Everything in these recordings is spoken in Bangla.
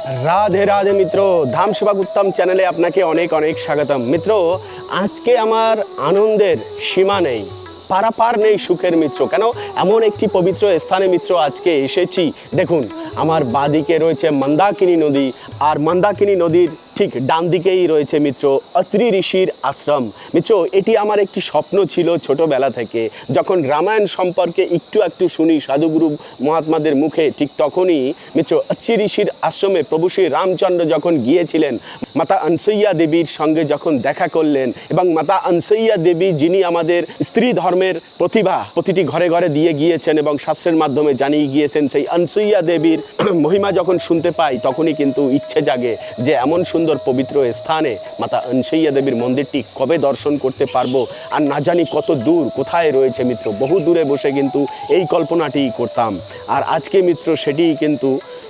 রাধে রাধে মিত্র, ধাম সেবক উত্তম চ্যানেলে আপনাকে অনেক অনেক স্বাগতম। মিত্র, আজকে আমার আনন্দের সীমা নেই, পারাপার নেই সুখের মিত্র। কেন এমন একটি পবিত্র স্থানে মিত্র আজকে এসেছি। দেখুন, আমার বাঁদিকে রয়েছে মন্দাকিনী নদী, আর মন্দাকিনী নদীর ঠিক ডান দিকেই রয়েছে মিত্র অত্রি ঋষির আশ্রম। মিত্র, এটি আমার একটি স্বপ্ন ছিল ছোটবেলা থেকে। যখন রামায়ণ সম্পর্কে একটু শুনি সাধুগুরু মহাত্মাদের মুখে, ঠিক তখনই মিত্র অত্রি ঋষির আশ্রমে প্রভু শ্রী রামচন্দ্র যখন গিয়েছিলেন, মাতা আনসুইয়া দেবীর সঙ্গে যখন দেখা করলেন, এবং মাতা আনসুইয়া দেবী যিনি আমাদের স্ত্রী ধর্মের প্রতিভা প্রতিটি ঘরে ঘরে দিয়ে গিয়েছেন এবং শাস্ত্রের মাধ্যমে জানিয়ে গিয়েছেন, সেই আনসুইয়া দেবীর মহিমা যখন শুনতে পাই, তখনই কিন্তু ইচ্ছে জাগে যে এমন সুন্দর পবিত্র স্থানে মাতা আনসুইয়া দেবীর মন্দিরটি কবে দর্শন করতে পারবো। আর না জানি কত দূর কোথায় রয়েছে মিত্র, বহু দূরে বসে কিন্তু এই কল্পনাটি করতাম। আর আজকে মিত্র সেটি কিন্তু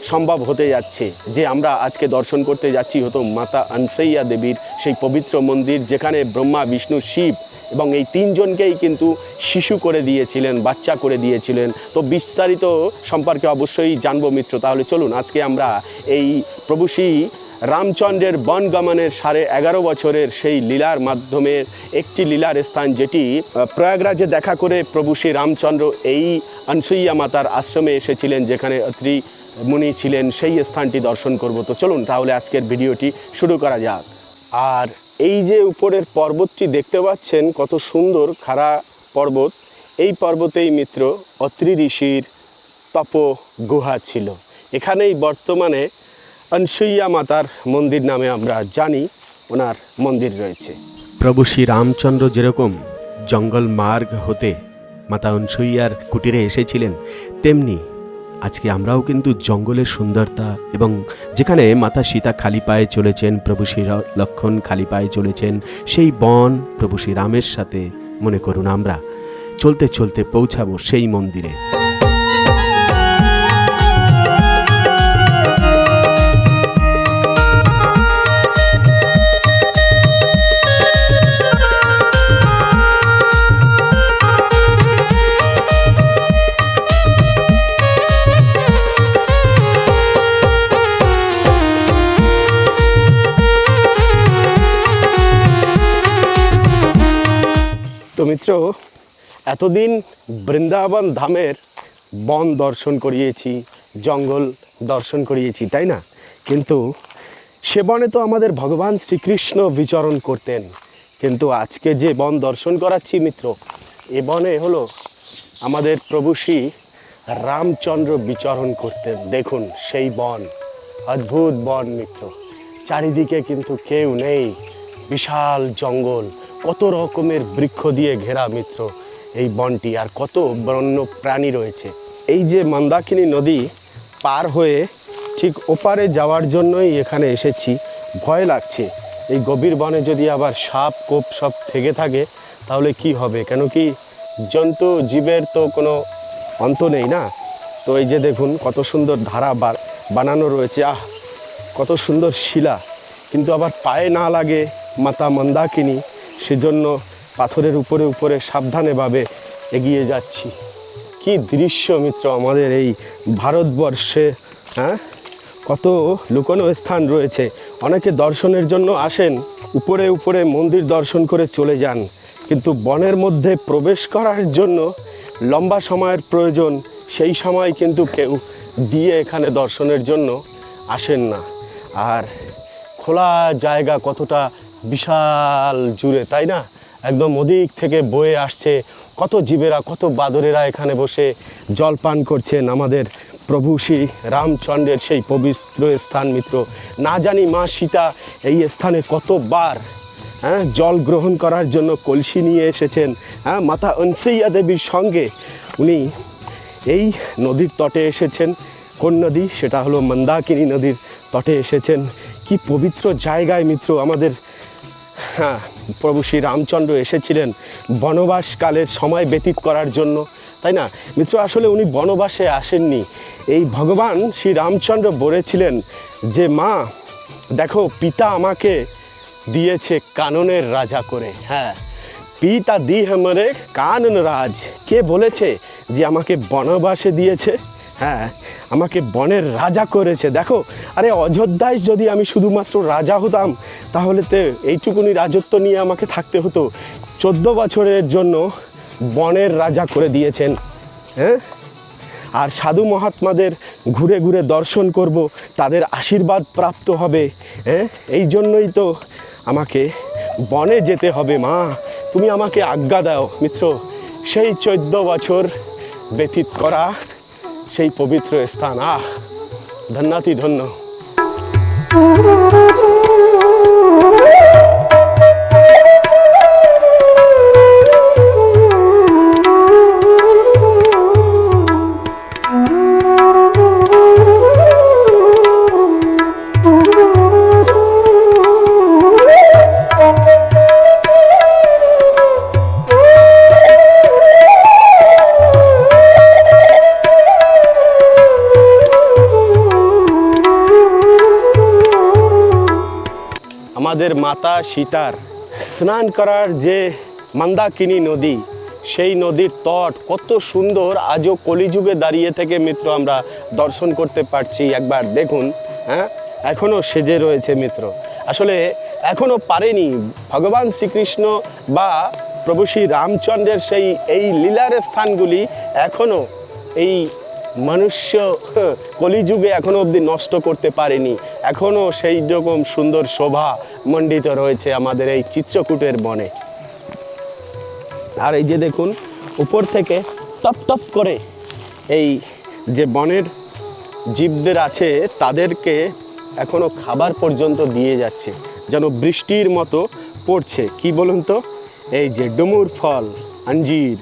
সম্ভব হতে যাচ্ছে, যে আমরা আজকে দর্শন করতে যাচ্ছি হতো মাতা আনসুইয়া দেবীর সেই পবিত্র মন্দির, যেখানে ব্রহ্মা বিষ্ণু শিব এবং এই তিনজনকেই কিন্তু শিশু করে দিয়েছিলেন, বাচ্চা করে দিয়েছিলেন। তো বিস্তারিত সম্পর্কে অবশ্যই জানবো মিত্র। তাহলে চলুন আজকে আমরা এই প্রভু শ্রী রামচন্দ্রের বনগমনের 11.5 বছরের সেই লীলার মাধ্যমে একটি লীলার স্থান, যেটি প্রয়াগরাজে দেখা করে প্রভু শ্রী রামচন্দ্র এই আনসুইয়া মাতার আশ্রমে এসেছিলেন, যেখানে অত্রি মুনি ছিলেন, সেই স্থানটি দর্শন করব। তো চলুন তাহলে আজকের ভিডিওটি শুরু করা যাক। আর এই যে উপরের পর্বতটি দেখতে পাচ্ছেন, কত সুন্দর খাড়া পর্বত, এই পর্বতেই মিত্র অত্রি ঋষির তপ গুহা ছিল। এখানেই বর্তমানে আনসুইয়া মাতার মন্দির নামে আমরা জানি ওনার মন্দির রয়েছে। প্রভু শ্রী রামচন্দ্র যেরকম জঙ্গল মার্গ হতে মাতা আনসুইয়ার কুটিরে এসেছিলেন, তেমনি আজকে আমরাও কিন্তু জঙ্গলের সুন্দরতা, এবং যেখানে মাতা সীতা খালি পায়ে চলেছেন, প্রভু শ্রী লক্ষ্মণ খালি পায়ে চলেছেন, সেই বন প্রভু শ্রী রামের সাথে মনে করুন আমরা চলতে চলতে পৌঁছাবো সেই মন্দিরে। তো মিত্র, এতদিন বৃন্দাবন ধামের বন দর্শন করিয়েছি, জঙ্গল দর্শন করিয়েছি, তাই না? কিন্তু সে বনে তো আমাদের ভগবান শ্রীকৃষ্ণ বিচরণ করতেন। কিন্তু আজকে যে বন দর্শন করাচ্ছি মিত্র, এ বনে হলো আমাদের প্রভু শ্রী রামচন্দ্র বিচরণ করতেন। দেখুন সেই বন, অদ্ভুত বন মিত্র, চারিদিকে কিন্তু কেউ নেই, বিশাল জঙ্গল, কত রকমের বৃক্ষ দিয়ে ঘেরা মিত্র এই বনটি, আর কত বন্য প্রাণী রয়েছে। এই যে মন্দাকিনী নদী পার হয়ে ঠিক ওপারে যাওয়ার জন্যই এখানে এসেছি। ভয় লাগছে, এই গভীর বনে যদি আবার সাপ কোপ সব থেকে থাকে তাহলে কি হবে? কেন কি জন্তু জীবের তো কোনো অন্ত নেই না। তো এই যে দেখুন কত সুন্দর ধারা বানানো রয়েছে, কত সুন্দর শিলা, কিন্তু আবার পায়ে না লাগে মাতা মন্দাকিনী, সেজন্য পাথরের উপরে উপরে সাবধানেভাবে এগিয়ে যাচ্ছি। কি দৃশ্য মিত্র আমাদের এই ভারতবর্ষে! হ্যাঁ, কত লুকোনো স্থান রয়েছে। অনেকে দর্শনের জন্য আসেন, উপরে উপরে মন্দির দর্শন করে চলে যান, কিন্তু বনের মধ্যে প্রবেশ করার জন্য লম্বা সময়ের প্রয়োজন। সেই সময় কিন্তু কেউ দিয়ে এখানে দর্শনের জন্য আসেন না। আর খোলা জায়গা কতটা বিশাল জুড়ে, তাই না? একদম ওদিক থেকে বয়ে আসছে কত জীবেরা, কত বাদরেরা এখানে বসে জল পান করছেন আমাদের প্রভু শ্রী রামচন্দ্রের সেই পবিত্র স্থান মিত্র। না জানি মা সীতা এই স্থানে কতবার জল গ্রহণ করার জন্য কলসি নিয়ে এসেছেন। মাতা আনসুইয়া দেবীর সঙ্গে উনি এই নদীর তটে এসেছেন। কোন নদী? সেটা হলো মন্দাকিনী নদীর তটে এসেছেন। কি পবিত্র জায়গায় মিত্র আমাদের প্রভু শ্রী রামচন্দ্র এসেছিলেন বনবাসকালের সময় ব্যতীত করার জন্য, তাই না মিত্র? আসলে উনি বনবাসে আসেননি। এই ভগবান শ্রী রামচন্দ্র বলেছিলেন যে মা দেখো, পিতা আমাকে দিয়েছে কাননের রাজা করে। হ্যাঁ, পিতা দি হামারে কানন রাজ। কে বলেছে যে আমাকে বনবাসে দিয়েছে? হ্যাঁ, আমাকে বনের রাজা করেছে। দেখো, আরে অযোধ্যায় যদি আমি শুধুমাত্র রাজা হতাম তাহলে তো এইটুকুনি রাজত্ব নিয়ে আমাকে থাকতে হতো। 14 বছরের জন্য বনের রাজা করে দিয়েছেন। হ্যাঁ, আর সাধু মহাত্মাদের ঘুরে ঘুরে দর্শন করব, তাদের আশীর্বাদ প্রাপ্ত হবে। হ্যাঁ, এই জন্যই তো আমাকে বনে যেতে হবে। মা, তুমি আমাকে আজ্ঞা দাও। মিত্র, সেই 14 বছর ব্যতীত করা সেই পবিত্র স্থান, ধন্যাতি ধন্য। আমাদের মাতা সীতার স্নান করার যে মন্দাকিনী নদী, সেই নদীর তট কত সুন্দর, আজও কলিযুগে দাঁড়িয়ে থেকে মিত্র আমরা দর্শন করতে পারছি। একবার দেখুন। হ্যাঁ, এখনও সেজে রয়েছে মিত্র। আসলে এখনও পারেনি ভগবান শ্রীকৃষ্ণ বা প্রভু শ্রী রামচন্দ্রের সেই এই লীলার স্থানগুলি এখনও এই মনুষ্য কলিযুগে এখনো অবধি নষ্ট করতে পারেনি। এখনও সেই রকম সুন্দর শোভা মণ্ডিত রয়েছে আমাদের এই চিত্রকূটের বনে। আর এই যে দেখুন, উপর থেকে টপ টপ করে এই যে বনের জীবদের আছে তাদেরকে এখনো খাবার পর্যন্ত দিয়ে যাচ্ছে, যেন বৃষ্টির মতো পড়ছে। কি বলুন তো, এই যে ডুমুর ফল, আঞ্জির।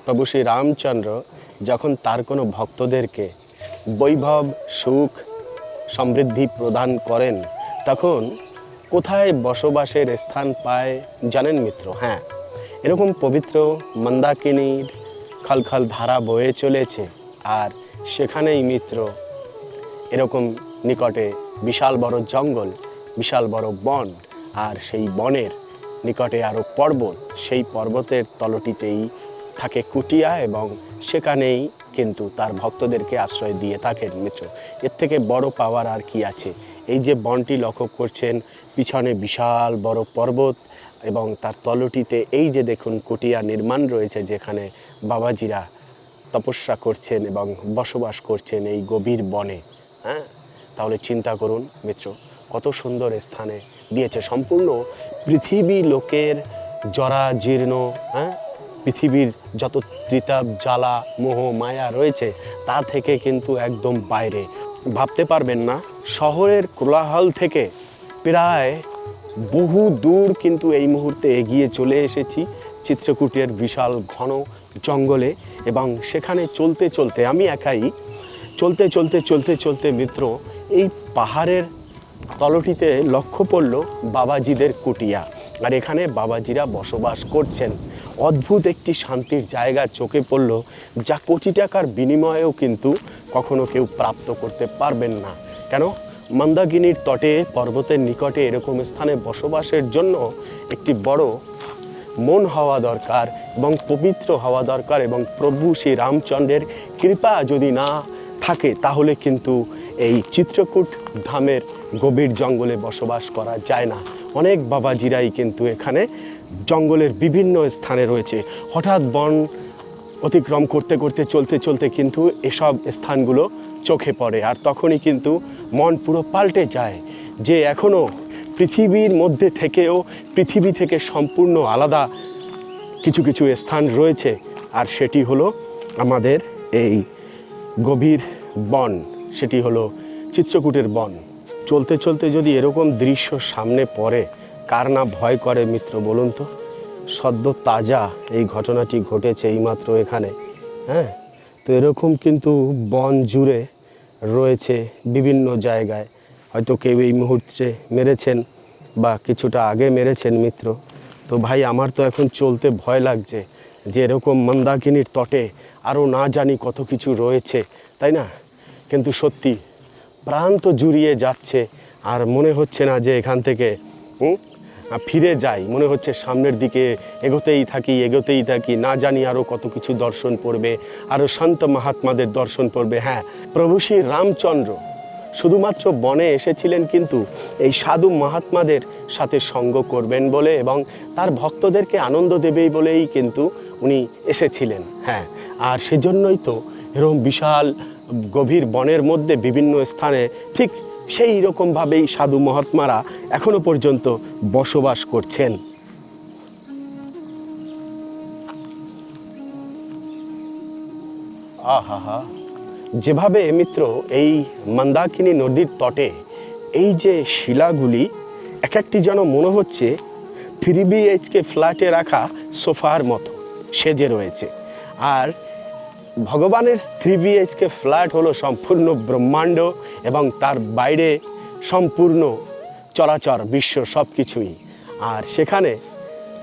প্রভু শ্রী রামচন্দ্র যখন তার কোনো ভক্তদেরকে বৈভব, সুখ, সমৃদ্ধি প্রদান করেন, তখন কোথায় বসবাসের স্থান পায় জানেন মিত্র? হ্যাঁ, এরকম পবিত্র মন্দাকিনীর খলখল ধারা বয়ে চলেছে, আর সেখানেই মিত্র এরকম নিকটে বিশাল বড় জঙ্গল, বিশাল বড় বন, আর সেই বনের নিকটে আরও পর্বত। সেই পর্বতের তলটিতেই থাকে কুটিয়া, এবং সেখানেই কিন্তু তার ভক্তদেরকে আশ্রয় দিয়ে থাকেন মিত্র। এর থেকে বড় পাওয়ার আর কি আছে? এই যে বনটি লক্ষ্য করছেন, পিছনে বিশাল বড় পর্বত, এবং তার তলটিতে এই যে দেখুন কুটিয়া নির্মাণ রয়েছে, যেখানে বাবাজিরা তপস্যা করছেন এবং বসবাস করছেন এই গভীর বনে। হ্যাঁ, তাহলে চিন্তা করুন মিত্র, কত সুন্দর স্থানে দিয়েছে। সম্পূর্ণ পৃথিবী লোকের জরা জীর্ণ, হ্যাঁ, পৃথিবীর যত ত্রিতাপ, জ্বালা, মোহ, মায়া রয়েছে তা থেকে কিন্তু একদম বাইরে। ভাবতে পারবেন না, শহরের কোলাহল থেকে প্রায় বহু দূর কিন্তু এই মুহূর্তে এগিয়ে চলে এসেছি চিত্রকূটের বিশাল ঘন জঙ্গলে। এবং সেখানে চলতে চলতে আমি একাই চলতে চলতে চলতে চলতে মিত্র এই পাহাড়ের তলটিতে লক্ষ্য পড়ল বাবাজিদের কুটিয়া, আর এখানে বাবাজিরা বসবাস করছেন। অদ্ভুত একটি শান্তির জায়গা চোখে পড়ল, যা কোটি টাকার বিনিময়েও কিন্তু কখনো কেউ প্রাপ্ত করতে পারবেন না। কেন? মন্দাকিনীর তটে, পর্বতের নিকটে এরকম স্থানে বসবাসের জন্য একটি বড় মন হওয়া দরকার, এবং পবিত্র হওয়া দরকার, এবং প্রভু শ্রী রামচন্দ্রের কৃপা যদি না থাকে তাহলে কিন্তু এই চিত্রকূট ধামের গভীর জঙ্গলে বসবাস করা যায় না। অনেক বাবাজিরাই কিন্তু এখানে জঙ্গলের বিভিন্ন স্থানে রয়েছে। হঠাৎ বন অতিক্রম করতে করতে চলতে চলতে কিন্তু এসব স্থানগুলো চোখে পড়ে, আর তখনই কিন্তু মন পুরো পাল্টে যায় যে এখনও পৃথিবীর মধ্যে থেকেও পৃথিবী থেকে সম্পূর্ণ আলাদা কিছু কিছু স্থান রয়েছে, আর সেটি হলো আমাদের এই গভীর বন, সেটি হলো চিত্রকূটের বন। চলতে চলতে যদি এরকম দৃশ্য সামনে পড়ে, কার না ভয় করে মিত্র বলুন তো? সদ্য তাজা এই ঘটনাটি ঘটেছে এইমাত্র এখানে। হ্যাঁ, তো এরকম কিন্তু বন জুড়ে রয়েছে বিভিন্ন জায়গায়। হয়তো কেউ এই মুহূর্তে মেরেছেন বা কিছুটা আগে মেরেছেন মিত্র। তো ভাই আমার তো এখন চলতে ভয় লাগছে যে এরকম মন্দাকিনীর তটে আরও না জানি কত কিছু রয়েছে, তাই না? কিন্তু সত্যি প্রাণ তো জুড়িয়ে যাচ্ছে, আর মনে হচ্ছে না যে এখান থেকে ফিরে যাই। মনে হচ্ছে সামনের দিকে এগোতেই থাকি, না জানি আরও কত কিছু দর্শন পড়বে, আরও সন্ত মহাত্মাদের দর্শন পড়বে। হ্যাঁ, প্রভু শ্রী রামচন্দ্র শুধুমাত্র বনে এসেছিলেন কিন্তু এই সাধু মহাত্মাদের সাথে সঙ্গ করবেন বলে এবং তার ভক্তদেরকে আনন্দ দেবেই বলেই কিন্তু উনি এসেছিলেন। হ্যাঁ, আর সেজন্যই তো এরকম বিশাল গভীর বনের মধ্যে বিভিন্ন স্থানে ঠিক সেই রকমভাবেই সাধু মহাত্মারা এখনো পর্যন্ত বসবাস করছেন। আহা, যেভাবে মিত্র এই মন্দাকিনী নদীর তটে এই যে শিলাগুলি এক একটি যেন মনে হচ্ছে 3 BHK ফ্ল্যাটে রাখা সোফার মতো সেজে রয়েছে। আর ভগবানের 3 BHK ফ্ল্যাট হলো সম্পূর্ণ ব্রহ্মাণ্ড এবং তার বাইরে সম্পূর্ণ চরাচর বিশ্ব সব কিছুই। আর সেখানে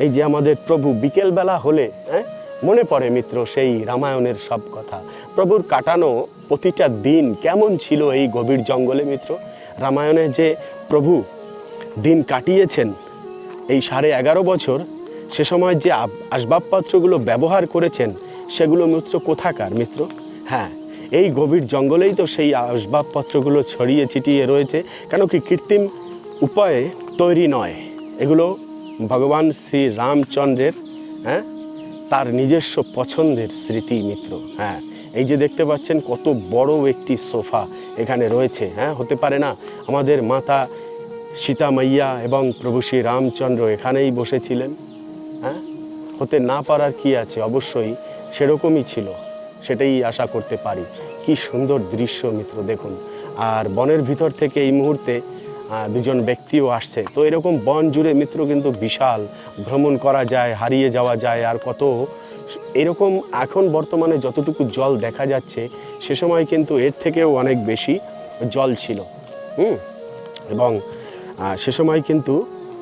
এই যে আমাদের প্রভু বিকেলবেলা হলে মনে পড়ে মিত্র সেই রামায়ণের সব কথা। প্রভুর কাটানো প্রতিটা দিন কেমন ছিল এই গভীর জঙ্গলে মিত্র। রামায়ণে যে প্রভু দিন কাটিয়েছেন এই 11.5 বছর, সে সময় যে আসবাবপত্রগুলো ব্যবহার করেছেন সেগুলো মিত্র কোথাকার মিত্র? হ্যাঁ, এই গভীর জঙ্গলেই তো সেই আসবাবপত্রগুলো ছড়িয়ে ছিটিয়ে রয়েছে। কেন কি কৃত্রিম উপায়ে তৈরি নয়, এগুলো ভগবান শ্রী রামচন্দ্রের তার নিজস্ব পছন্দের স্মৃতি মিত্র। হ্যাঁ, এই যে দেখতে পাচ্ছেন কত বড় একটি সোফা এখানে রয়েছে। হ্যাঁ, হতে পারে না আমাদের মাতা সীতা মাইয়া এবং প্রভু শ্রী রামচন্দ্র এখানেই বসেছিলেন? হ্যাঁ, হতে না পারার কি আছে, অবশ্যই সেরকমই ছিল, সেটাই আশা করতে পারি। কি সুন্দর দৃশ্য মিত্র দেখুন। আর বনের ভিতর থেকে এই মুহূর্তে দুজন ব্যক্তিও আসছে। তো এরকম বন জুড়ে মিত্র কিন্তু বিশাল ভ্রমণ করা যায়, হারিয়ে যাওয়া যায়। আর কত এরকম এখন বর্তমানে যতটুকু জল দেখা যাচ্ছে সে সময় কিন্তু এর থেকেও অনেক বেশি জল ছিল। এবং সে সময় কিন্তু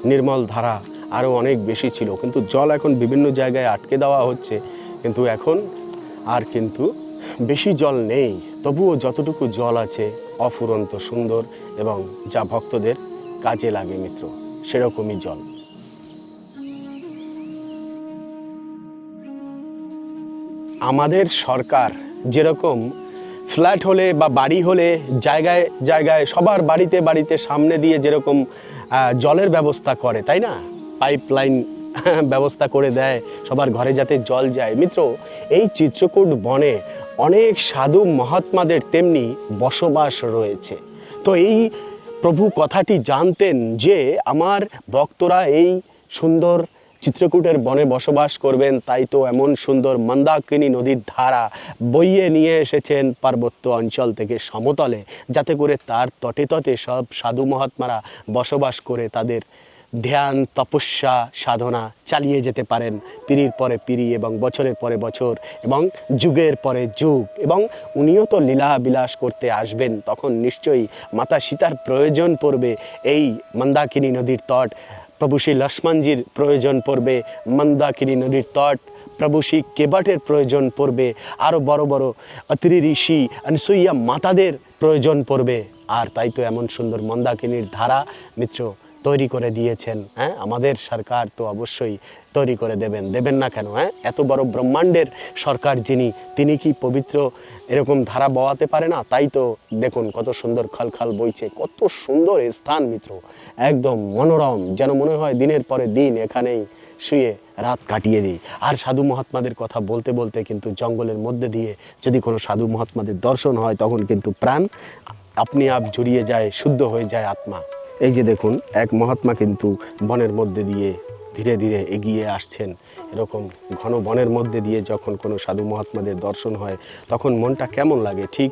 নির্মল ধারা আরও অনেক বেশি ছিল, কিন্তু জল এখন বিভিন্ন জায়গায় আটকে দেওয়া হচ্ছে। কিন্তু এখন আর কিন্তু বেশি জল নেই, তবুও যতটুকু জল আছে অফুরন্ত সুন্দর এবং যা ভক্তদের কাজে লাগে মিত্র, সেরকমই জল। আমাদের সরকার যেরকম ফ্ল্যাট হলে বা বাড়ি হলে জায়গায় জায়গায় সবার বাড়িতে বাড়িতে সামনে দিয়ে যেরকম জলের ব্যবস্থা করে, তাই না? পাইপলাইন ব্যবস্থা করে দেয় সবার ঘরে যাতে জল যায়। মিত্র, এই চিত্রকূট বনে অনেক সাধু মহাত্মাদের তেমনি বসবাস রয়েছে। তো এই প্রভু কথাটি জানতেন যে আমার ভক্তরা এই সুন্দর চিত্রকূটের বনে বসবাস করবেন, তাই তো এমন সুন্দর মন্দাকিনী নদীর ধারা বইয়ে নিয়ে এসেছেন পার্বত্য অঞ্চল থেকে সমতলে, যাতে করে তার তটে তটে সব সাধু মহাত্মারা বসবাস করে তাদের ধ্যান তপস্যা সাধনা চালিয়ে যেতে পারেন পিঁড়ির পরে পিঁড়ি এবং বছরের পরে বছর এবং যুগের পরে যুগ। এবং উনিও তো লীলা বিলাস করতে আসবেন, তখন নিশ্চয়ই মাতা সীতার প্রয়োজন পড়বে এই মন্দাকিনী নদীর তট, প্রভু শ্রী লক্ষ্মণজির প্রয়োজন পড়বে মন্দাকিনী নদীর তট, প্রভু শ্রী কেবাটের প্রয়োজন পড়বে, আরও বড় বড় অত্রি ঋষি অনসুইয়া মাতাদের প্রয়োজন পড়বে। আর তাই তো এমন সুন্দর মন্দাকিনীর ধারা মিত্র তৈরি করে দিয়েছেন। হ্যাঁ, আমাদের সরকার তো অবশ্যই তৈরি করে দেবেন না কেন? এত বড় ব্রহ্মাণ্ডের সরকার যিনি, তিনি কি পবিত্র এরকম ধারা বওয়াতে পারে না? তাই তো দেখুন কত সুন্দর খালখাল বইছে, কত সুন্দর স্থান মিত্র, একদম মনোরম, যেন মনে হয় দিনের পরে দিন এখানেই শুয়ে রাত কাটিয়ে দিই। আর সাধু মহাত্মাদের কথা বলতে বলতে কিন্তু জঙ্গলের মধ্যে দিয়ে যদি কোনো সাধু মহাত্মাদের দর্শন হয় তখন কিন্তু প্রাণ আপনি আপ জড়িয়ে যায়, শুদ্ধ হয়ে যায় আত্মা। এই যে দেখুন এক মহাত্মা কিন্তু বনের মধ্যে দিয়ে ধীরে ধীরে এগিয়ে আসছেন। এরকম ঘন বনের মধ্যে দিয়ে যখন কোনো সাধু মহাত্মাদের দর্শন হয় তখন মনটা কেমন লাগে, ঠিক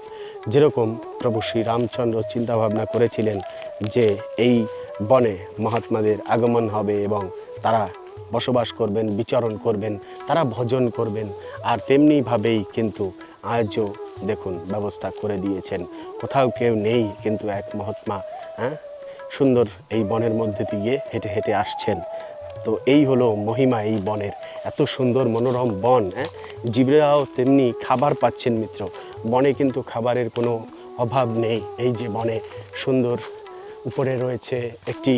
যেরকম প্রভু শ্রী রামচন্দ্র চিন্তাভাবনা করেছিলেন যে এই বনে মহাত্মাদের আগমন হবে এবং তারা বসবাস করবেন, বিচরণ করবেন, তারা ভজন করবেন। আর তেমনিভাবেই কিন্তু আজও দেখুন ব্যবস্থা করে দিয়েছেন। কোথাও কেউ নেই, কিন্তু এক মহাত্মা সুন্দর এই বনের মধ্যে দিয়ে হেঁটে হেঁটে আসছেন। তো এই হলো মহিমা এই বনের, এত সুন্দর মনোরম বন। জীবরাও তেমনি খাবার পাচ্ছেন মিত্র। বনে কিন্তু খাবারের কোনো অভাব নেই। এই যে বনে সুন্দর উপরে রয়েছে একটি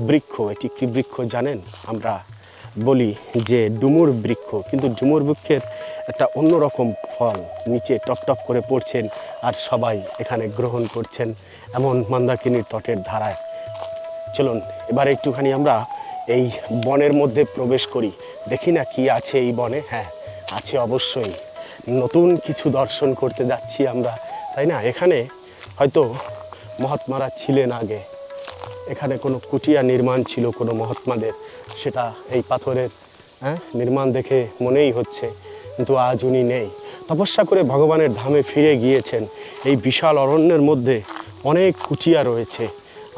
বৃক্ষ, এটি কি বৃক্ষ জানেন? আমরা বলি যে ডুমুর বৃক্ষ, কিন্তু ডুমুর বৃক্ষের একটা অন্যরকম ফল নিচে টপ টপ করে পড়ছেন, আর সবাই এখানে গ্রহণ করছেন এমন মন্দাকিনীর তটের ধারায়। চলুন এবার একটুখানি আমরা এই বনের মধ্যে প্রবেশ করি, দেখি না কি আছে এই বনে। হ্যাঁ, আছে অবশ্যই, নতুন কিছু দর্শন করতে যাচ্ছি আমরা, তাই না? এখানে হয়তো মহাত্মারা ছিলেন আগে, এখানে কোনো কুটিয়া নির্মাণ ছিল কোনো মহাত্মাদের, সেটা এই পাথরের নির্মাণ দেখে মনেই হচ্ছে, কিন্তু আজ উনি নেই, তপস্যা করে ভগবানের ধামে ফিরে গিয়েছেন। এই বিশাল অরণ্যের মধ্যে অনেক কুটিয়া রয়েছে,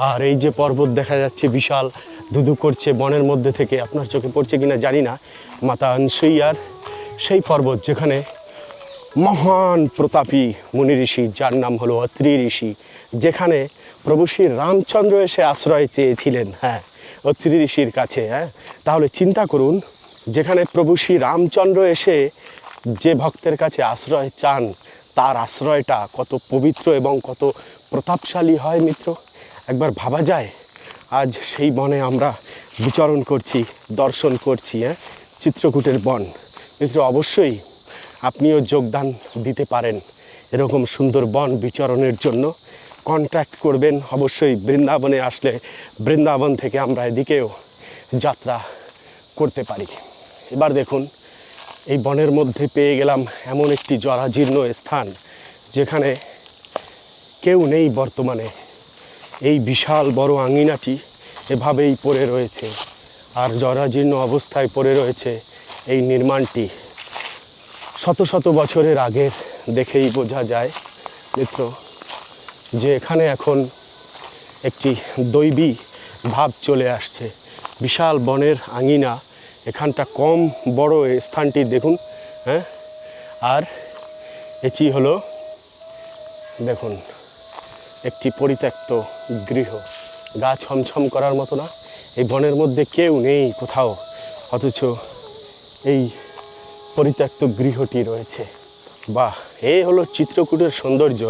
আর এই যে পর্বত দেখা যাচ্ছে বিশাল ধুধু করছে বনের মধ্যে থেকে, আপনার চোখে পড়ছে কিনা জানি না, মাতা আনসুইয়ার সেই পর্বত যেখানে মহান প্রতাপী মুনি ঋষি, যার নাম হলো অত্রি ঋষি, যেখানে প্রভু শ্রী রামচন্দ্র এসে আশ্রয় চেয়েছিলেন, হ্যাঁ, অত্রি ঋষির কাছে। তাহলে চিন্তা করুন, যেখানে প্রভু শ্রী রামচন্দ্র এসে যে ভক্তের কাছে আশ্রয় চান, তার আশ্রয়টা কত পবিত্র এবং কত প্রতাপশালী হয় মিত্র, একবার ভাবা যায়। আজ সেই বনে আমরা বিচরণ করছি, দর্শন করছি, চিত্রকূটের বন। মিত্র, অবশ্যই আপনিও যোগদান দিতে পারেন এরকম সুন্দর বন বিচরণের জন্য। কন্ট্যাক্ট করবেন অবশ্যই। বৃন্দাবনে আসলে বৃন্দাবন থেকে আমরা এদিকেও যাত্রা করতে পারি। এবার দেখুন, এই বনের মধ্যে পেয়ে গেলাম এমন একটি জরাজীর্ণ স্থান, যেখানে কেউ নেই বর্তমানে। এই বিশাল বড় আঙিনাটি এভাবেই পড়ে রয়েছে, আর জরাজীর্ণ অবস্থায় পড়ে রয়েছে এই নির্মাণটি। শত শত বছরের আগের দেখেই বোঝা যায় মিত্র, যে এখানে এখন একটি দৈবী ভাব চলে আসছে। বিশাল বনের আঙিনা, এখানটা কম বড় স্থানটি দেখুন, আর এটি হলো দেখুন একটি পরিত্যক্ত গৃহ। গা ছমছম করার মতো না? এই বনের মধ্যে কেউ নেই কোথাও, অথচ এই পরিত্যক্ত গৃহটি রয়েছে। বাহ, এই হলো চিত্রকূটের সৌন্দর্য।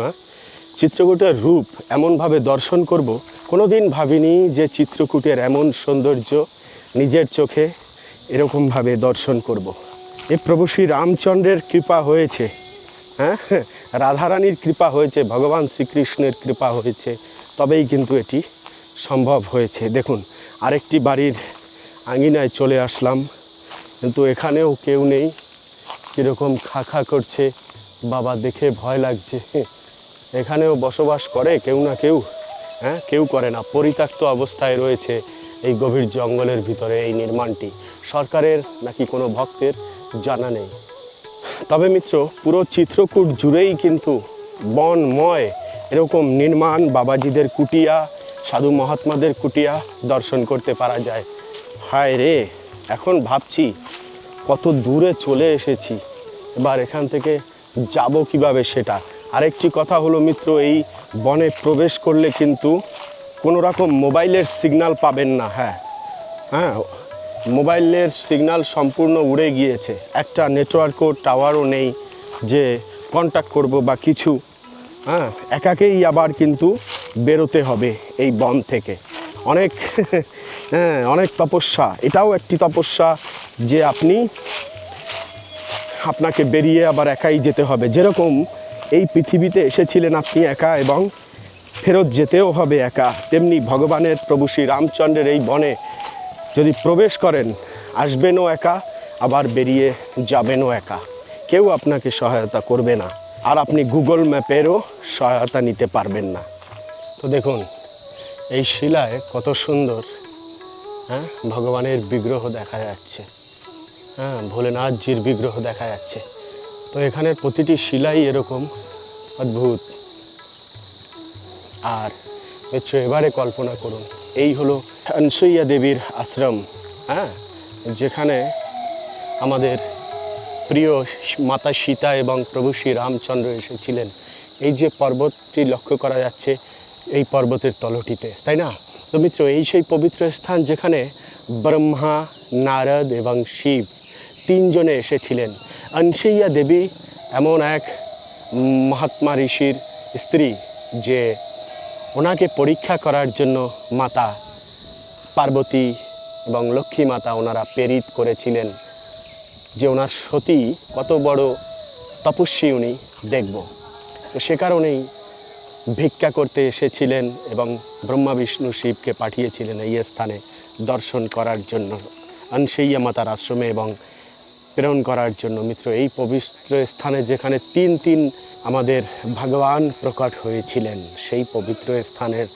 চিত্রকূটের রূপ এমনভাবে দর্শন করব, কোনোদিন ভাবিনি যে চিত্রকূটের এমন সৌন্দর্য নিজের চোখে এরকমভাবে দর্শন করব। এ প্রভু শ্রী রামচন্দ্রের কৃপা হয়েছে, রাধারানীর কৃপা হয়েছে, ভগবান শ্রীকৃষ্ণের কৃপা হয়েছে, তবেই কিন্তু এটি সম্ভব হয়েছে। দেখুন, আরেকটি বাড়ির আঙিনায় চলে আসলাম, কিন্তু এখানেও কেউ নেই। কীরকম খা খা করছে, বাবা দেখে ভয় লাগছে। এখানেও বসবাস করে কেউ না কেউ? কেউ করে না, পরিত্যক্ত অবস্থায় রয়েছে এই গভীর জঙ্গলের ভিতরে এই নির্মাণটি। সরকারের নাকি কোনো ভক্তের জানা নেই। তবে মিত্র, পুরো চিত্রকূট জুড়েই কিন্তু বনময় এরকম নির্মাণ, বাবাজিদের কুটিয়া, সাধু মহাত্মাদের কুটিয়া দর্শন করতে পারা যায়। হায় রে, এখন ভাবছি কত দূরে চলে এসেছি, এবার এখান থেকে যাব কিভাবে সেটা। আরেকটি কথা হলো মিত্র, এই বনে প্রবেশ করলে কিন্তু কোনো রকম মোবাইলের সিগন্যাল পাবেন না। হ্যাঁ, মোবাইলের সিগন্যাল সম্পূর্ণ উড়ে গিয়েছে, একটা নেটওয়ার্কও টাওয়ারও নেই যে কন্ট্যাক্ট করব বা কিছু। একাকেই আবার কিন্তু বেরোতে হবে এই বন থেকে। অনেক অনেক তপস্যা, এটাও একটি তপস্যা যে আপনাকে বেরিয়ে আবার একাই যেতে হবে। যেরকম এই পৃথিবীতে এসেছিলেন আপনি একা এবং ফেরত যেতেও হবে একা, তেমনি ভগবানের প্রভু শ্রী রামচন্দ্রের এই বনে যদি প্রবেশ করেন, আসবেনও একা, আবার বেরিয়ে যাবেনও একা। কেউ আপনাকে সহায়তা করবে না, আর আপনি গুগল ম্যাপেরও সহায়তা নিতে পারবেন না। তো দেখুন, এই শিলায় কত সুন্দর ভগবানের বিগ্রহ দেখা যাচ্ছে, ভোলেনাথজির বিগ্রহ দেখা যাচ্ছে। তো এখানে প্রতিটি শিলাই এরকম অদ্ভুত। আর এবারে কল্পনা করুন, এই হলো অনসুইয়া দেবীর আশ্রম, হ্যাঁ, যেখানে আমাদের প্রিয় মাতা সীতা এবং প্রভু শ্রী রামচন্দ্র এসেছিলেন। এই যে পর্বতটি লক্ষ্য করা যাচ্ছে, এই পর্বতের তলটিতে, তাই না? তো মিত্র, এই সেই পবিত্র স্থান যেখানে ব্রহ্মা, নারদ এবং শিব তিনজনে এসেছিলেন। অনসুইয়া দেবী এমন এক মহাত্মা ঋষির স্ত্রী যে ওনাকে পরীক্ষা করার জন্য মাতা পার্বতী এবং লক্ষ্মী মাতা ওনারা প্রেরিত করেছিলেন যে ওনার সতী কত বড় তপস্বী উনি দেখব। তো সে কারণেই ভিক্ষা করতে এসেছিলেন এবং ব্রহ্মা বিষ্ণু শিবকে পাঠিয়েছিলেন এই স্থানে দর্শন করার জন্য, অনসুইয়া মাতার আশ্রমে এবং প্রেরণ করার জন্য। মিত্র, এই পবিত্র স্থানে যেখানে তিন আমাদের ভগবান প্রকট হয়েছিলেন, সেই পবিত্র স্থানের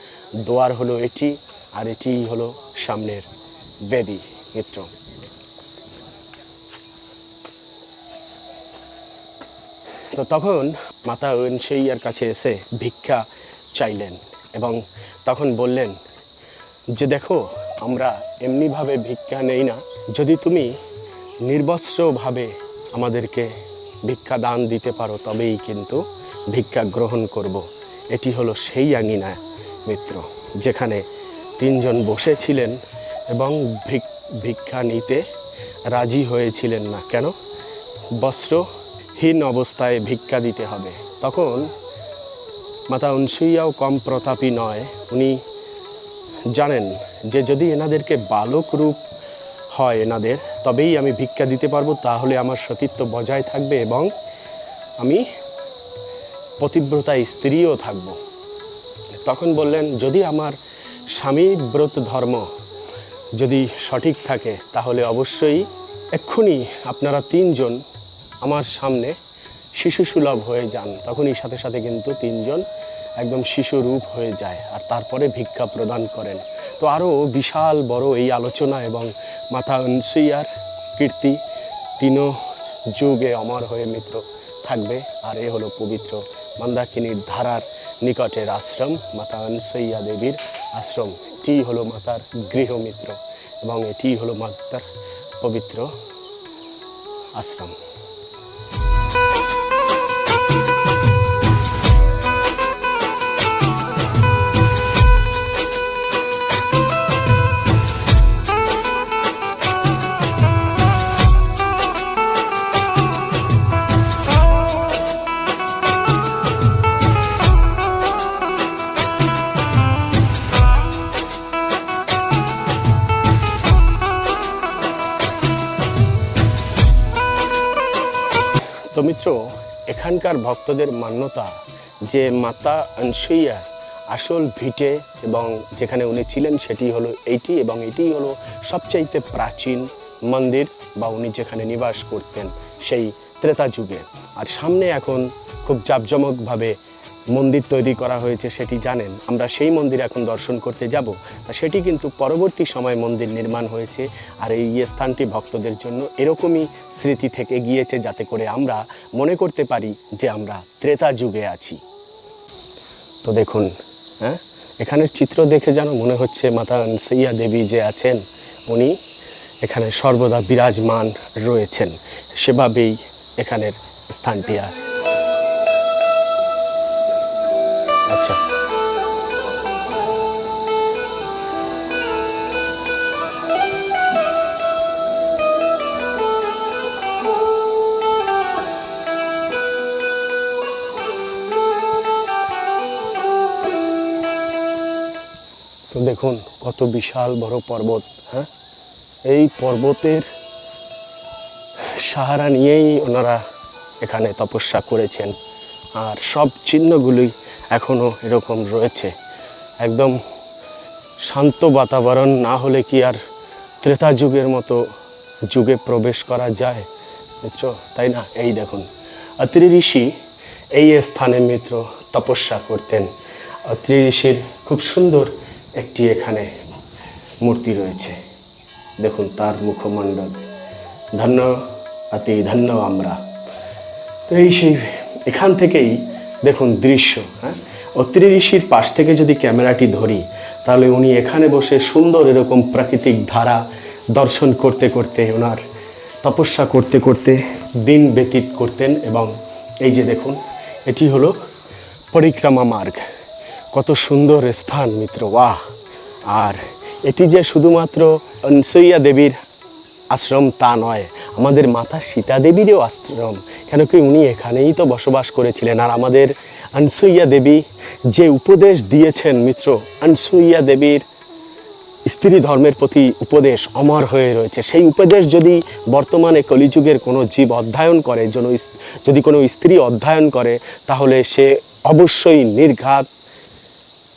দ্বার হলো এটি, আর এটি হলো সামনের বেদি। মিত্র, তো তখন মাতা অনসুইয়ার কাছে এসে ভিক্ষা চাইলেন এবং তখন বললেন যে দেখো, আমরা এমনিভাবে ভিক্ষা নেই না, যদি তুমি নির্বস্ত্রভাবে আমাদেরকে ভিক্ষা দান দিতে পারো তবেই কিন্তু ভিক্ষা গ্রহণ করব। এটি হলো সেই আঙিনা মিত্র, যেখানে তিনজন বসেছিলেন এবং ভিক্ষা নিতে রাজি হয়েছিলেন না। কেন? বস্ত্রহীন অবস্থায় ভিক্ষা দিতে হবে। তখন মাতা অনসুইয়াও কম প্রতাপী নয়, উনি জানেন যে যদি এনাদেরকে বালক রূপ হয় এনাদের, তবেই আমি ভিক্ষা দিতে পারবো, তাহলে আমার সতীত্ব বজায় থাকবে এবং আমি পতিব্রতা স্ত্রীও থাকব। তখন বললেন, যদি আমার স্বামী ব্রত ধর্ম যদি সঠিক থাকে তাহলে অবশ্যই এক্ষুনি আপনারা তিনজন আমার সামনে শিশু সুলভ হয়ে যান। তখনই সাথে সাথে কিন্তু তিনজন একদম শিশু রূপ হয়ে যায় আর তারপরে ভিক্ষা প্রদান করেন। তো আরও বিশাল বড় এই আলোচনা এবং মাতা অনসুইয়ার কীর্তি তিন যুগে অমর হয়ে মিত্র থাকবে। আর এ হলো পবিত্র মন্দাকিনীর ধারার নিকটের আশ্রম, মাতা অনসুইয়া দেবীর আশ্রম। এটি হলো মাতার গৃহমিত্র এবং এটি হলো মাতার পবিত্র আশ্রম। তো মিত্র, এখানকার ভক্তদের মান্যতা যে মাতা অনসুইয়া আসল ভিটে এবং যেখানে উনি ছিলেন সেটি হলো এইটি, এবং এটি হলো সবচাইতে প্রাচীন মন্দির বা উনি যেখানে নিবাস করতেন সেই ত্রেতা যুগে। আর সামনে এখন খুব জাঁকজমকভাবে মন্দির তৈরি করা হয়েছে, সেটি জানেন। আমরা সেই মন্দির এখন দর্শন করতে যাব। সেটি কিন্তু পরবর্তী সময় মন্দির নির্মাণ হয়েছে, আর এই স্থানটি ভক্তদের জন্য এরকমই স্মৃতি থেকে গিয়েছে, যাতে করে আমরা মনে করতে পারি যে আমরা ত্রেতা যুগে আছি। তো দেখুন, হ্যাঁ, এখানের চিত্র দেখে যেন মনে হচ্ছে মাতা অনসুইয়া দেবী যে আছেন উনি এখানে সর্বদা বিরাজমান রয়েছেন, সেভাবেই এখানের স্থানটি। আর আচ্ছা, তো দেখুন কত বিশাল বড় পর্বত। হ্যাঁ, এই পর্বতের সাহারা নিয়েই ওনারা এখানে তপস্যা করেছেন, আর সব চিহ্নগুলি এখনও এরকম রয়েছে। একদম শান্ত বাতাবরণ না হলে কি আর ত্রেতা যুগের মতো যুগে প্রবেশ করা যায় মিত্র, তাই না? এই দেখুন, অত্রি ঋষি এই স্থানে মিত্র তপস্যা করতেন। অত্রি ঋষির খুব সুন্দর একটি এখানে মূর্তি রয়েছে, দেখুন তার মুখমণ্ডল। ধন্য, অতি ধন্য আমরা। তো এই সেই এখান থেকেই দেখুন দৃশ্য। হ্যাঁ, অত্রি ঋষির পাশ থেকে যদি ক্যামেরাটি ধরি তাহলে উনি এখানে বসে সুন্দর এরকম প্রাকৃতিক ধারা দর্শন করতে করতে ওনার তপস্যা করতে করতে দিন ব্যতীত করতেন। এবং এই যে দেখুন, এটি হলো পরিক্রমা মার্গ। কত সুন্দর স্থান মিত্র, বাহ! আর এটি যে শুধুমাত্র অনসূয়া দেবীর আশ্রম তা নয়, আমাদের মাতা সীতা দেবীরও আশ্রম। কেন কি উনি এখানেই তো বসবাস করেছিলেন। আর আমাদের অনসূয়া দেবী যে উপদেশ দিয়েছেন মিত্র, অনসূয়া দেবীর স্ত্রী ধর্মের প্রতি উপদেশ অমর হয়ে রয়েছে। সেই উপদেশ যদি বর্তমানে কলিযুগের কোনো জীব অধ্যয়ন করে, যদি কোনো স্ত্রী অধ্যয়ন করে, তাহলে সে অবশ্যই নির্ঘাত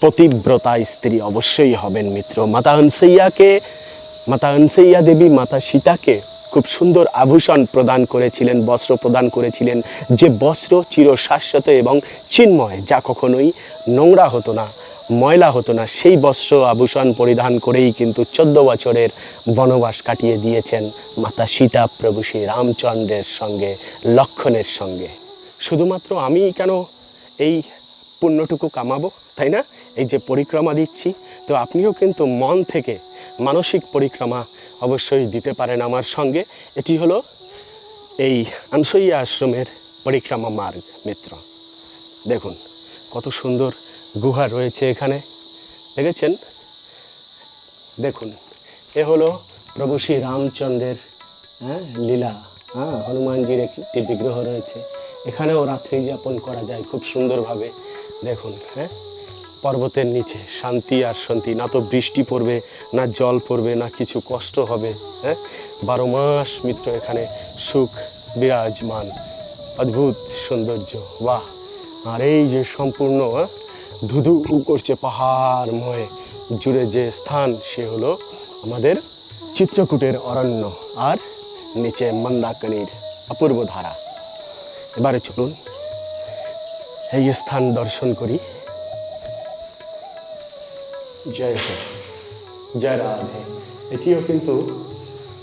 পতিব্রতা স্ত্রী অবশ্যই হবেন মিত্র। মাতা অনসূয়া দেবী মাতা সীতাকে খুব সুন্দর আভূষণ প্রদান করেছিলেন, বস্ত্র প্রদান করেছিলেন, যে বস্ত্র চিরশাশ্বত এবং চিন্ময়, যা কখনোই নোংরা হতো না, ময়লা হতো না। সেই বস্ত্র আভূষণ পরিধান করেই কিন্তু 14 বছরের বনবাস কাটিয়ে দিয়েছেন মাতা সীতা প্রভু শ্রী রামচন্দ্রের সঙ্গে, লক্ষণের সঙ্গে। শুধুমাত্র আমি কেন এই পুণ্যটুকু কামাবো, তাই না? এই যে পরিক্রমা দিচ্ছি, তো আপনিও কিন্তু মন থেকে মানসিক পরিক্রমা অবশ্যই দিতে পারেন আমার সঙ্গে। এটি হলো এই অনসূয়া আশ্রমের পরিক্রমা মার্গ মিত্র। দেখুন কত সুন্দর গুহা রয়েছে এখানে, দেখেছেন? দেখুন, এ হলো প্রভু শ্রী রামচন্দ্রের লীলা। হনুমানজির একটি বিগ্রহ রয়েছে, এখানেও রাত্রি যাপন করা যায় খুব সুন্দরভাবে। দেখুন, পর্বতের নিচে শান্তি আর শান্তি, না তো বৃষ্টি পড়বে, না জল পড়বে, না কিছু কষ্ট হবে। 12 মাস মিত্র এখানে সুখ বিরাজমান, অদ্ভুত সৌন্দর্য, বাহ! আর এই যে সম্পূর্ণ ধুধু করছে পাহাড়ময় জুড়ে যে স্থান, সে হলো আমাদের চিত্রকূটের অরণ্য, আর নিচে মন্দাকিনীর অপূর্ব ধারা। এবারে চলুন এই স্থান দর্শন করি। জয় হোক, জয় রাধে। এটিও কিন্তু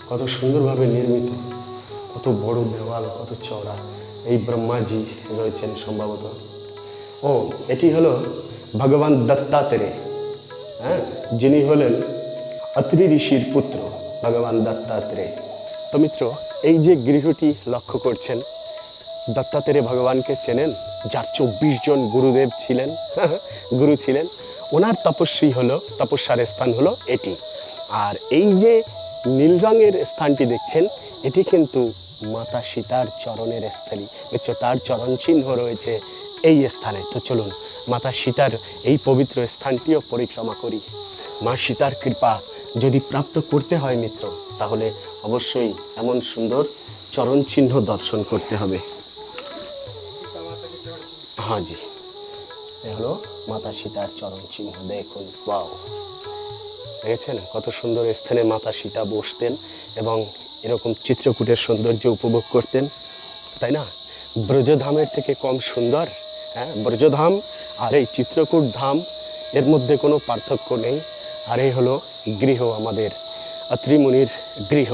কত সুন্দরভাবে নির্মিত, কত বড় দেওয়াল, কত চওড়া। এই ব্রহ্মাজি রয়েছেন সম্ভবত। ও, এটি হলো ভগবান দত্তাত্রেয়, যিনি হলেন অত্রি ঋষির পুত্র ভগবান দত্তাত্রেয়। তো মিত্র, এই যে গৃহটি লক্ষ্য করছেন, দত্তাত্রেয় ভগবানকে চেনেন, যার 24 জন গুরুদেব ছিলেন, গুরু ছিলেন। ওনার তপস্যার স্থান হলো এটি। আর এই যে নীল রঙের স্থানটি দেখছেন, এটি কিন্তু মাতা সীতার চরণের স্থলী, তার চরণ চিহ্ন রয়েছে এই স্থানে। তো চলুন মাতা সীতার এই পবিত্র স্থানটিও পরিক্রমা করি। মা সীতার কৃপা যদি প্রাপ্ত করতে হয় মিত্র, তাহলে অবশ্যই এমন সুন্দর চরণ চিহ্ন দর্শন করতে হবে। হ্যাঁ জি, এ হলো মাতা সীতার চরণ চিহ্ন। দেখুন, ওয়াও! দেখেছেন কত সুন্দর স্থানে মাতা সীতা বসতেন এবং এরকম চিত্রকূটের সৌন্দর্য উপভোগ করতেন, তাই না? ব্রজধামের থেকে কম সুন্দর? ব্রজধাম আর এই চিত্রকূট ধাম, এর মধ্যে কোনো পার্থক্য নেই। আর এই হলো গৃহ, আমাদের अत्रि मुनिर गृह।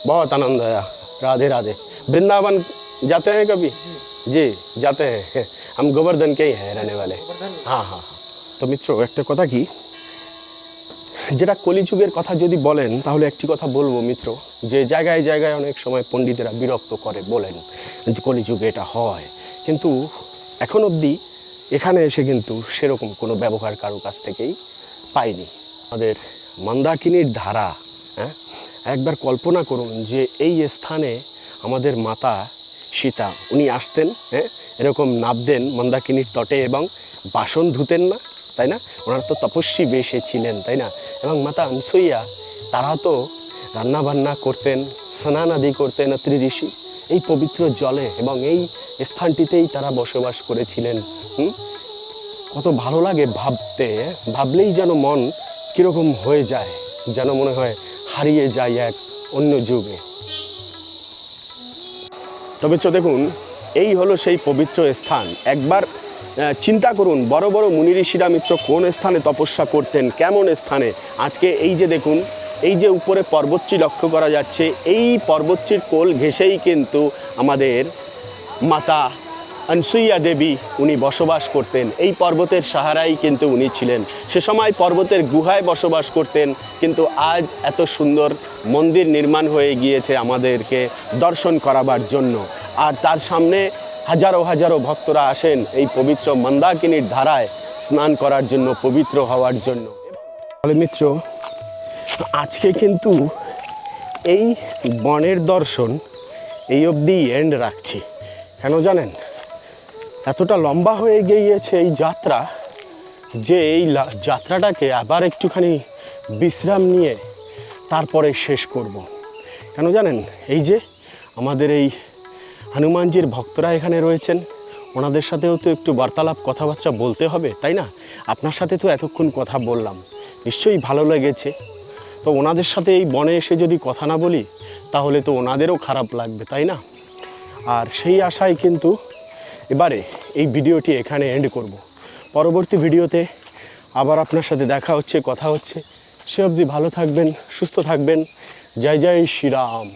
बहुत आनंद आया। राधे राधे। वृंदावन जाते हैं कभी? जी जाते हैं, हम गोवर्धन के ही हैं रहने वाले। हाँ हाँ। তো মিত্র একটা কথা কি, যেটা কলিযুগের কথা যদি বলেন তাহলে একটি কথা বলবো মিত্র, যে জায়গায় জায়গায় অনেক সময় পণ্ডিতেরা বিরক্ত করে বলেন যে কলিযুগে এটা হয়, কিন্তু এখন অবধি এখানে এসে কিন্তু সেরকম কোনো ব্যবহার কারো কাছ থেকেই পাইনি। আমাদের মন্দাকিনীর ধারা, একবার কল্পনা করুন যে এই স্থানে আমাদের মাতা সীতা উনি আসতেন, এরকম নাবতেন মন্দাকিনীর তটে এবং বাসন ধুতেন না, তাই না? ওনারা তো তপস্বী বেশে ছিলেন, তাই না? এবং মাতা অনসূয়া তারা তো রান্না বান্না করতেন, স্নান আদি করতেন অত্রি ঋষি এই পবিত্র জলে, এবং এই স্থানটিতেই তারা বসবাস করেছিলেন। কত ভালো লাগে ভাবতে, ভাবলেই যেন মন কীরকম হয়ে যায়, যেন মনে হয় হারিয়ে যায় এক অন্য যুগে। তবে দেখুন, এই হলো সেই পবিত্র স্থান। একবার চিন্তা করুন, বড় বড় মুনি ঋষিরা মিত্র কোন স্থানে তপস্যা করতেন, কেমন স্থানে। আজকে এই যে দেখুন, এই যে উপরে পর্বতটি লক্ষ্য করা যাচ্ছে, এই পর্বতটির কোল ঘেঁষেই কিন্তু আমাদের মাতা আনসুইয়া দেবী উনি বসবাস করতেন। এই পর্বতের সাহারাই কিন্তু উনি ছিলেন। সে সময় পর্বতের গুহায় বসবাস করতেন, কিন্তু আজ এত সুন্দর মন্দির নির্মাণ হয়ে গিয়েছে আমাদেরকে দর্শন করাবার জন্য। আর তার সামনে হাজারো হাজারো ভক্তরা আসেন এই পবিত্র মন্দাকিনীর ধারায় স্নান করার জন্য, পবিত্র হওয়ার জন্য। তাহলে মিত্র, আজকে কিন্তু এই বনের দর্শন এই অবধি এন্ড রাখছি। কেন জানেন? এতটা লম্বা হয়ে গিয়েছে এই যাত্রা যে এই যাত্রাটাকে আবার একটুখানি বিশ্রাম নিয়ে তারপরে শেষ করব। কেন জানেন? এই যে আমাদের এই হনুমানজির ভক্তরা এখানে রয়েছেন, ওনাদের সাথেও তো একটু বার্তালাপ কথাবার্তা বলতে হবে, তাই না? আপনার সাথে তো এতক্ষণ কথা বললাম, নিশ্চয়ই ভালো লেগেছে। তো ওনাদের সাথে এই বনে এসে যদি কথা না বলি তাহলে তো ওনাদেরও খারাপ লাগবে, তাই না? আর সেই আশায় কিন্তু এবারে এই ভিডিওটি এখানে এন্ড করব। পরবর্তী ভিডিওতে আবার আপনার সাথে দেখা হচ্ছে, কথা হচ্ছে। সে অবধি ভালো থাকবেন, সুস্থ থাকবেন। জয় জয় শ্রীরাম।